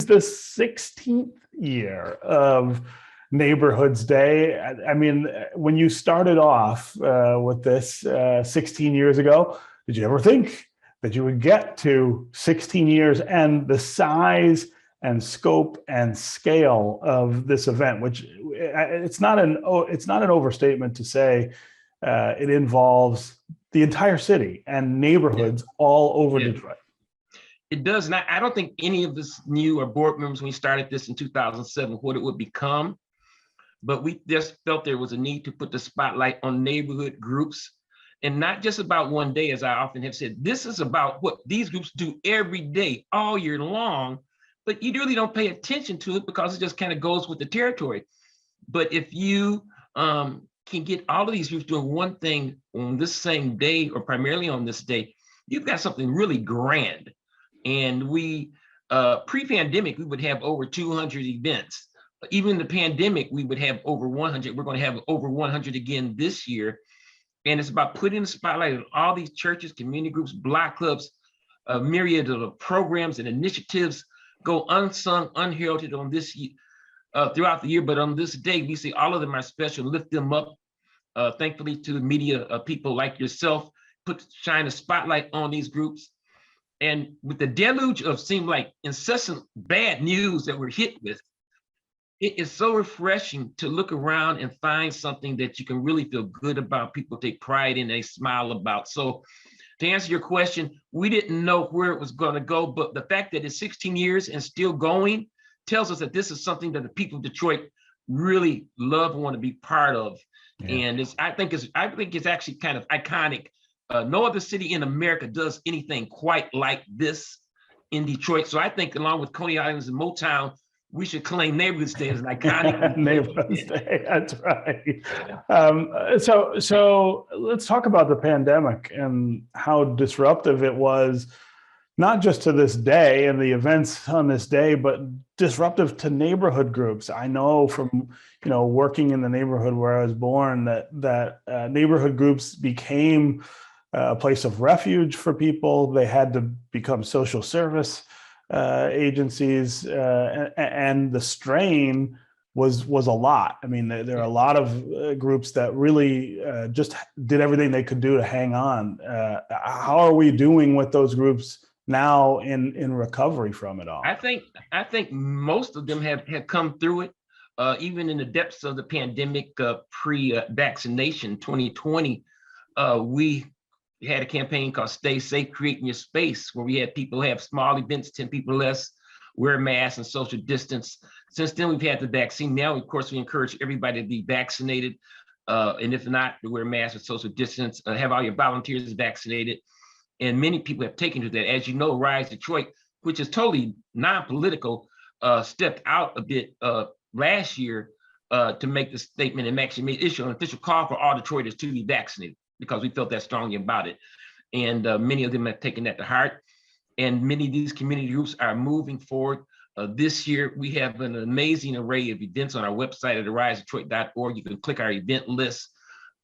the 16th year of Neighborhoods Day. I mean, when you started off with this 16 years ago, did you ever think that you would get to 16 years and the size and scope and scale of this event, which it's not an overstatement to say it involves the entire city and neighborhoods all over Detroit. It does not. I don't think any of us knew, or board members, when we started this in 2007, what it would become. But we just felt there was a need to put the spotlight on neighborhood groups, and not just about one day, as I often have said. This is about what these groups do every day, all year long, but you really don't pay attention to it because it just kind of goes with the territory. But if you can get all of these groups doing one thing on this same day, or primarily on this day, you've got something really grand. And we, pre-pandemic, we would have over 200 events. Even in the pandemic, we would have over 100. We're going to have over 100 again this year. And it's about putting the spotlight on all these churches, community groups, block clubs, a myriad of programs and initiatives go unsung, unheralded on this throughout the year. But on this day, we say all of them are special, lift them up. Thankfully to the media, people like yourself, shine a spotlight on these groups. And with the deluge of seemed like incessant bad news that we're hit with, it is so refreshing to look around and find something that you can really feel good about, people take pride in, they smile about. So to answer your question, we didn't know where it was going to go, but the fact that it's 16 years and still going tells us that this is something that the people of Detroit really love and want to be part of. Yeah. And I think it's actually kind of iconic. No other city in America does anything quite like this in Detroit. So I think along with Coney Islands and Motown, we should claim Neighborhoods Day as an iconic Neighborhoods Day. That's right. So let's talk about the pandemic and how disruptive it was, not just to this day and the events on this day, but disruptive to neighborhood groups. I know from working in the neighborhood where I was born that neighborhood groups became a place of refuge for people. They had to become social service agencies, and the strain was a lot. I mean, there are a lot of groups that really just did everything they could do to hang on. How are we doing with those groups now in recovery from it all? I think most of them have come through it, even in the depths of the pandemic, pre-vaccination 2020. We had a campaign called Stay Safe, Creating Your Space, where we had people have small events, 10 people less, wear masks and social distance. Since then, we've had the vaccine. Now, of course, we encourage everybody to be vaccinated. And if not, to wear masks and social distance, have all your volunteers vaccinated. And many people have taken to that. As you know, Rise Detroit, which is totally non-political, stepped out a bit last year to make the statement and actually issue an official call for all Detroiters to be vaccinated, because we felt that strongly about it. And many of them have taken that to heart. And many of these community groups are moving forward. This year, we have an amazing array of events on our website at arisedetroit.org. You can click our event list.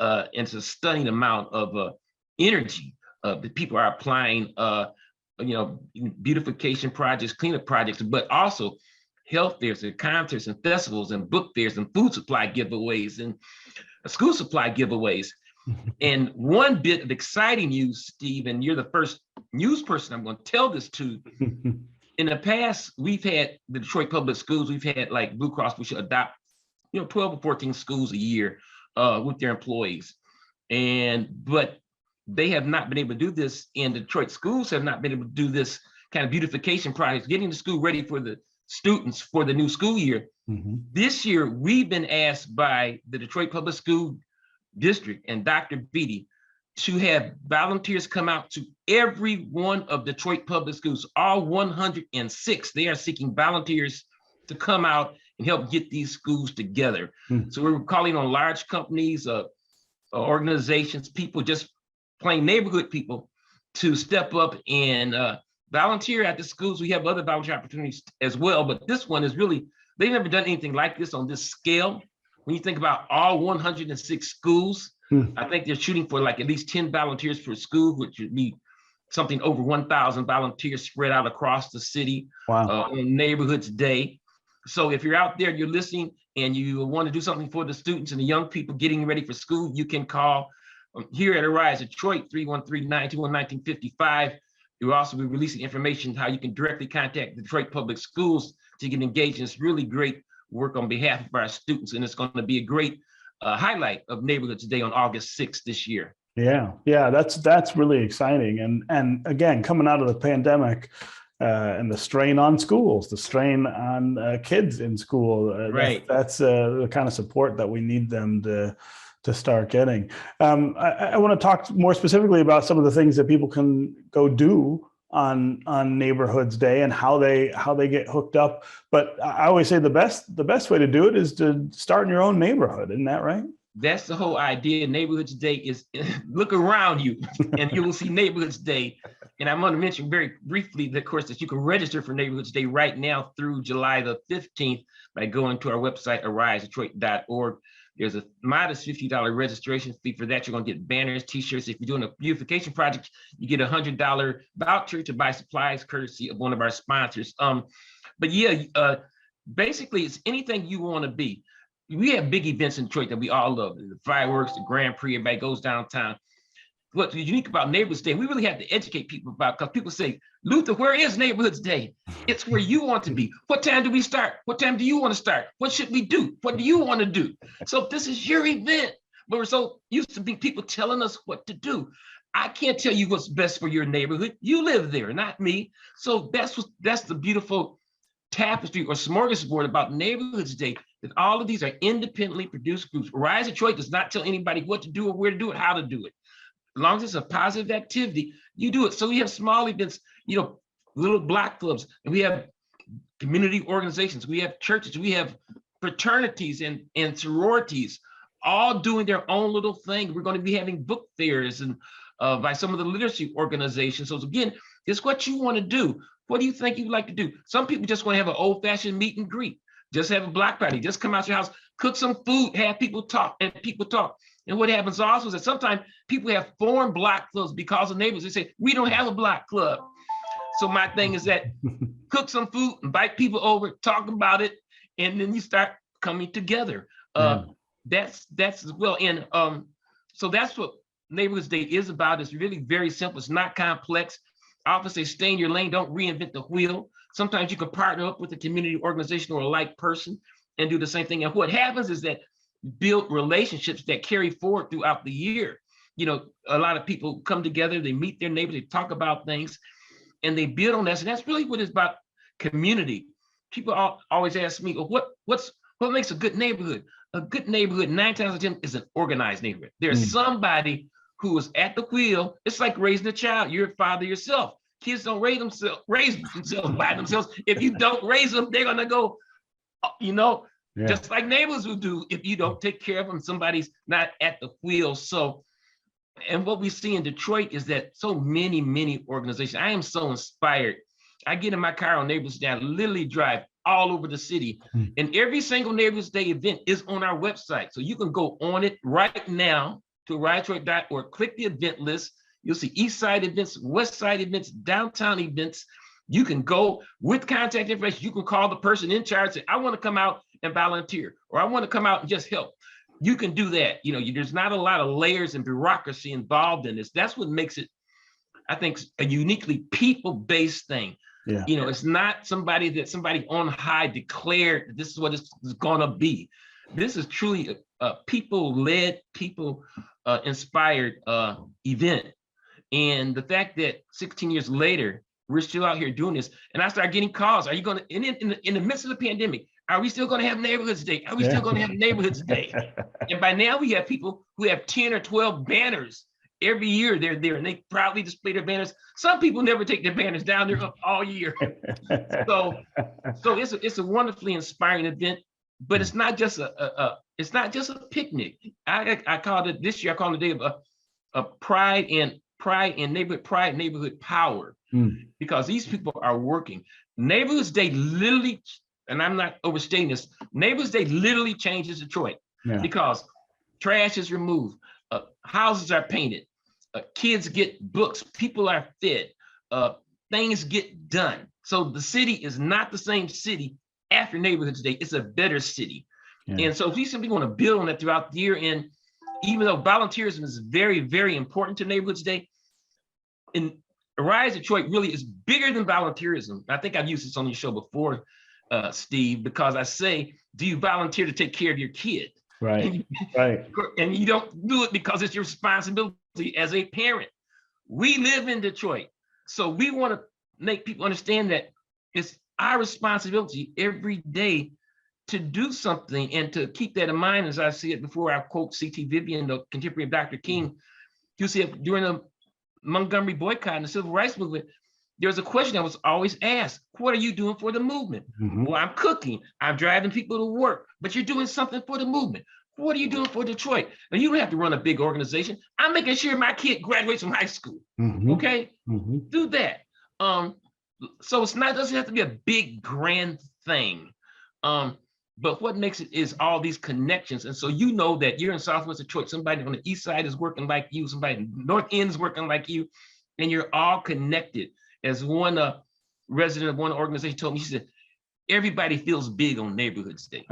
And it's a stunning amount of energy that people are applying, beautification projects, cleanup projects, but also health fairs and concerts and festivals and book fairs and food supply giveaways and school supply giveaways. And one bit of exciting news, Steve, and you're the first news person I'm going to tell this to. In the past, we've had the Detroit Public Schools, we've had like Blue Cross, we should adopt, 12 or 14 schools a year with their employees. But they have not been able to do this, and Detroit schools have not been able to do this kind of beautification projects, getting the school ready for the students for the new school year. Mm-hmm. This year, we've been asked by the Detroit Public School District and Dr. Beatty to have volunteers come out to every one of Detroit public schools, all 106. They are seeking volunteers to come out and help get these schools together. Mm-hmm. So we're calling on large companies, organizations, people, just plain neighborhood people, to step up and volunteer at the schools. We have other volunteer opportunities as well, but this one is really, they've never done anything like this on this scale. When you think about all 106 schools, I think they're shooting for like at least 10 volunteers per school, which would be something over 1,000 volunteers spread out across the city Wow. on Neighborhoods Day. So if you're out there, you're listening, and you want to do something for the students and the young people getting ready for school, you can call here at Arise Detroit, 313-921-1955. You'll also be releasing information how you can directly contact the Detroit Public Schools to get engaged in this really great work on behalf of our students. And it's going to be a great highlight of Neighborhoods Day on August 6th this year. Yeah, that's really exciting. And again, coming out of the pandemic, and the strain on schools, the strain on kids in school, right? That's the kind of support that we need them to start getting. I want to talk more specifically about some of the things that people can go do on Neighborhoods Day and how they get hooked up. But I always say the best way to do it is to start in your own neighborhood. Isn't that right? That's the whole idea. Neighborhoods Day is look around you and you will see Neighborhoods Day. And I'm going to mention very briefly, of course, that you can register for Neighborhoods Day right now through July the 15th by going to our website, arisedetroit.org. There's a modest $50 registration fee. For that, you're going to get banners, t-shirts. If you're doing a beautification project, you get a $100 voucher to buy supplies courtesy of one of our sponsors. But yeah, basically, it's anything you want to be. We have big events in Detroit that we all love. The fireworks, the Grand Prix, everybody goes downtown. What's unique about Neighborhoods Day, we really have to educate people about, because people say, Luther, where is Neighborhoods Day? It's where you want to be. What time do we start? What time do you want to start? What should we do? What do you want to do? So this is your event. But we're so used to be people telling us what to do. I can't tell you what's best for your neighborhood. You live there, not me. So that's the beautiful tapestry or smorgasbord about Neighborhoods Day, that all of these are independently produced groups. Rise Detroit does not tell anybody what to do or where to do it, how to do it. As long as it's a positive activity, you do it. So we have small events, little block clubs, and we have community organizations, we have churches, we have fraternities and sororities, all doing their own little thing. We're going to be having book fairs and by some of the literacy organizations. So again, it's what you want to do. What do you think you'd like to do? Some people just want to have an old-fashioned meet and greet, just have a block party, just come out your house, cook some food, have people talk, and people talk. And what happens also is that sometimes people have formed block clubs because of neighbors. They say, we don't have a block club. So my thing is that cook some food, invite people over, talk about it, and then you start coming together. That's as well. And so that's what Neighborhoods Day is about. It's really very simple. It's not complex. I often say, stay in your lane, don't reinvent the wheel. Sometimes you can partner up with a community organization or a like person and do the same thing. And what happens is that build relationships that carry forward throughout the year. A lot of people come together, they meet their neighbors, they talk about things, and they build on that. And that's really what it's about, community. People always ask me, well, what makes a good neighborhood? A good neighborhood, 9 times out of 10, is an organized neighborhood. There's somebody who is at the wheel. It's like raising a child. You're a father yourself. Kids don't raise themselves by themselves. If you don't raise them, they're gonna go, just like neighbors will do if you don't take care of them. Somebody's not at the wheel. So, and what we see in Detroit is that so many organizations. I am so inspired. I get in my car on Neighborhoods Day, I literally drive all over the city, and every single Neighborhoods Day event is on our website. So you can go on it right now to arisedetroit.org, click the event list. You'll see East Side events, West Side events, downtown events. You can go with contact information. You can call the person in charge, say, I want to come out and volunteer, or I want to come out and just help. You can do that. There's not a lot of layers and bureaucracy involved in this. That's what makes it, I think, a uniquely people-based thing. Yeah. It's not somebody on high declared that this is what it's gonna be. This is truly a people-led, people-inspired event. And the fact that 16 years later, we're still out here doing this, and I start getting calls. Are you going to, in the midst of the pandemic, are we still going to have Neighborhoods Day? Are we still going to have Neighborhoods Day? And by now we have people who have 10 or 12 banners. Every year they're there and they proudly display their banners. Some people never take their banners down. They're up all year. So it's a wonderfully inspiring event, but it's not just a picnic. I called it this year. I called it a day of pride and neighborhood power, because these people are working. Neighborhoods Day literally, and I'm not overstating this, Neighborhoods Day literally changes Detroit, because trash is removed, houses are painted, kids get books, people are fed, things get done. So the city is not the same city after Neighborhoods Day. It's a better city. Yeah. And so if we simply want to build on that throughout the year, and even though volunteerism is very, very important to Neighborhoods Day, and Arise Detroit really is bigger than volunteerism. I think I've used this on your show before, Steve, because I say, do you volunteer to take care of your kid? Right, right. And you don't do it because it's your responsibility as a parent. We live in Detroit, so we want to make people understand that it's our responsibility every day to do something and to keep that in mind. As I see it before, I quote C.T. Vivian, the contemporary of Dr. King. You see, during the Montgomery boycott and the civil rights movement, there's a question that was always asked: what are you doing for the movement? Mm-hmm. Well, I'm cooking, I'm driving people to work, but you're doing something for the movement. What are you doing for Detroit? Now, you don't have to run a big organization. I'm making sure my kid graduates from high school. Mm-hmm. Okay, Mm-hmm. do that. So it's not, doesn't have to be a big grand thing. But what makes it is all these connections. And so you know that you're in Southwest Detroit, somebody on the east side is working like you, somebody in North End is working like you, and you're all connected. As one resident of one organization told me, she said, everybody feels big on Neighborhoods Day.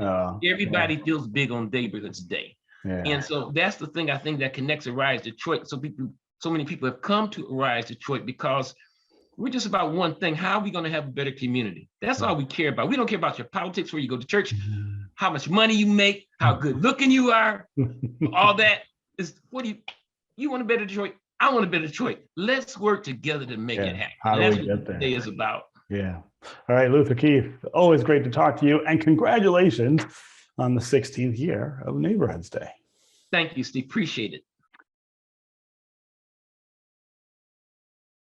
Everybody feels big on Neighborhoods Day. Yeah. And so that's the thing I think that connects Arise Detroit. So many people have come to Arise Detroit because we're just about one thing: how are we going to have a better community? That's all we care about. We don't care about your politics, where you go to church, how much money you make, how good looking you are. All that is, what do you want a better Detroit? I want a better Detroit. Let's work together to make it happen. How do we get there? Today is about. Yeah. All right, Luther Keith, always great to talk to you, and congratulations on the 16th year of Neighborhoods Day. Thank you, Steve. Appreciate it.